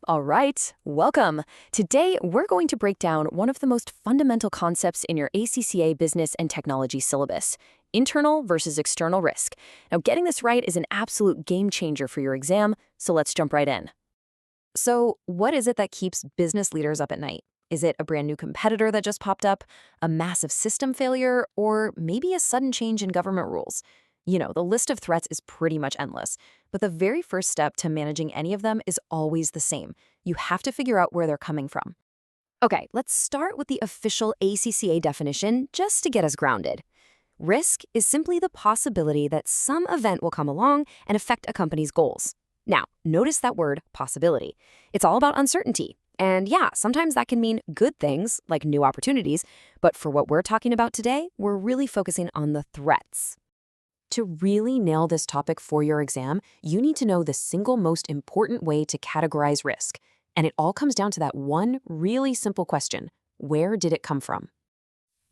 All right, welcome. Today, we're going to break down one of the most fundamental concepts in your ACCA Business and Technology syllabus, internal versus external risk. Now, getting this right is an absolute game changer for your exam, so let's jump right in. So, what is it that keeps business leaders up at night? Is it a brand new competitor that just popped up, a massive system failure, or maybe a sudden change in government rules? The list of threats is pretty much endless, but the very first step to managing any of them is always the same. You have to figure out where they're coming from. Okay, let's start with the official ACCA definition just to get us grounded. Risk is simply the possibility that some event will come along and affect a company's goals. Now, notice that word possibility. It's all about uncertainty. And yeah, sometimes that can mean good things, like new opportunities, but for what we're talking about today, we're really focusing on the threats. To really nail this topic for your exam, you need to know the single most important way to categorize risk. And it all comes down to that one really simple question: where did it come from?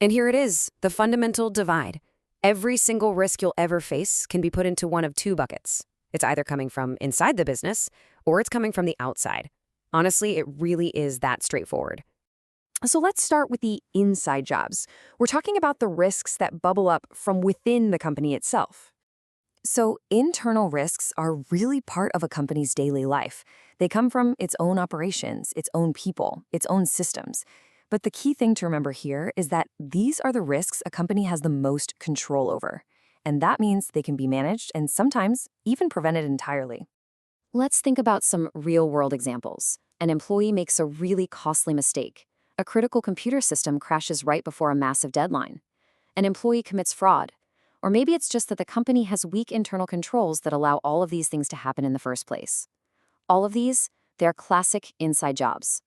And here it is, the fundamental divide. Every single risk you'll ever face can be put into one of two buckets. It's either coming from inside the business or it's coming from the outside. Honestly, it really is that straightforward. So let's start with the inside jobs. We're talking about the risks that bubble up from within the company itself. So internal risks are really part of a company's daily life. They come from its own operations, its own people, its own systems. But the key thing to remember here is that these are the risks a company has the most control over. And that means they can be managed and sometimes even prevented entirely. Let's think about some real-world examples. An employee makes a really costly mistake. A critical computer system crashes right before a massive deadline. An employee commits fraud. Or maybe it's just that the company has weak internal controls that allow all of these things to happen in the first place. All of these, they're classic inside jobs.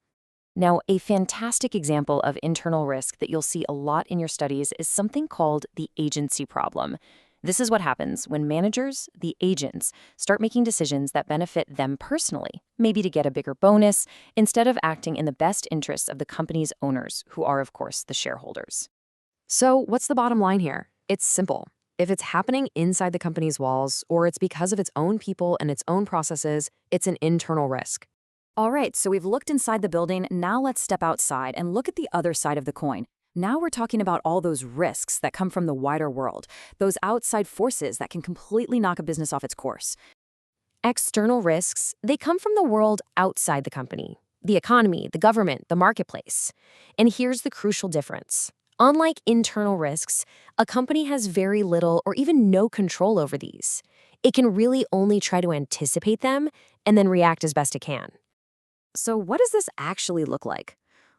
Now, a fantastic example of internal risk that you'll see a lot in your studies is something called the agency problem. This is what happens when managers, the agents, start making decisions that benefit them personally, maybe to get a bigger bonus, instead of acting in the best interests of the company's owners, who are, of course, the shareholders. So what's the bottom line here? It's simple. If it's happening inside the company's walls, or it's because of its own people and its own processes, it's an internal risk. All right, so we've looked inside the building. Now let's step outside and look at the other side of the coin. Now we're talking about all those risks that come from the wider world, those outside forces that can completely knock a business off its course. External risks, they come from the world outside the company, the economy, the government, the marketplace. And here's the crucial difference. Unlike internal risks, a company has very little or even no control over these. It can really only try to anticipate them and then react as best it can. So what does this actually look like?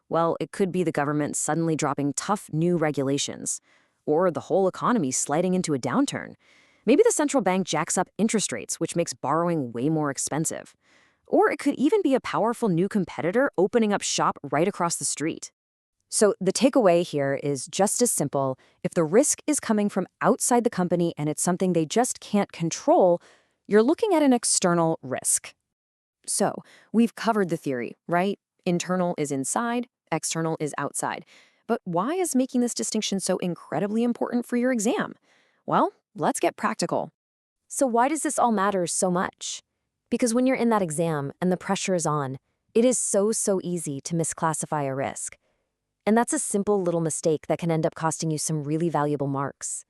Well, it could be the government suddenly dropping tough new regulations, or the whole economy sliding into a downturn. Maybe the central bank jacks up interest rates, which makes borrowing way more expensive. Or it could even be a powerful new competitor opening up shop right across the street. So the takeaway here is just as simple. If the risk is coming from outside the company and it's something they just can't control, you're looking at an external risk. So we've covered the theory, right? Internal is inside, external is outside. But why is making this distinction so incredibly important for your exam? Well, let's get practical. So why does this all matter so much? Because when you're in that exam and the pressure is on, it is so easy to misclassify a risk. And that's a simple little mistake that can end up costing you some really valuable marks.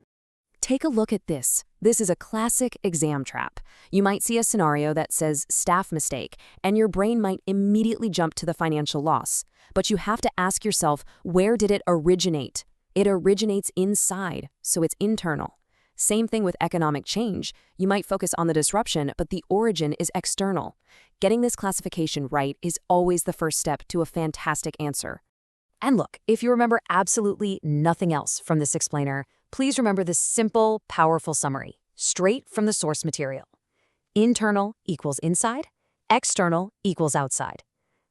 Take a look at this. This is a classic exam trap. You might see a scenario that says staff mistake, and your brain might immediately jump to the financial loss. But you have to ask yourself, where did it originate? It originates inside, so it's internal. Same thing with economic change. You might focus on the disruption, but the origin is external. Getting this classification right is always the first step to a fantastic answer. And look, if you remember absolutely nothing else from this explainer, please remember this simple, powerful summary, straight from the source material. Internal equals inside, external equals outside.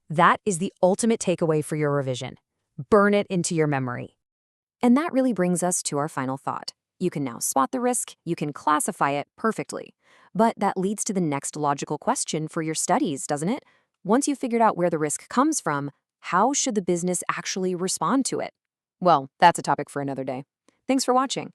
That is the ultimate takeaway for your revision. Burn it into your memory. And that really brings us to our final thought. You can now spot the risk, you can classify it perfectly. But that leads to the next logical question for your studies, doesn't it? Once you've figured out where the risk comes from, how should the business actually respond to it? Well, that's a topic for another day. Thanks for watching.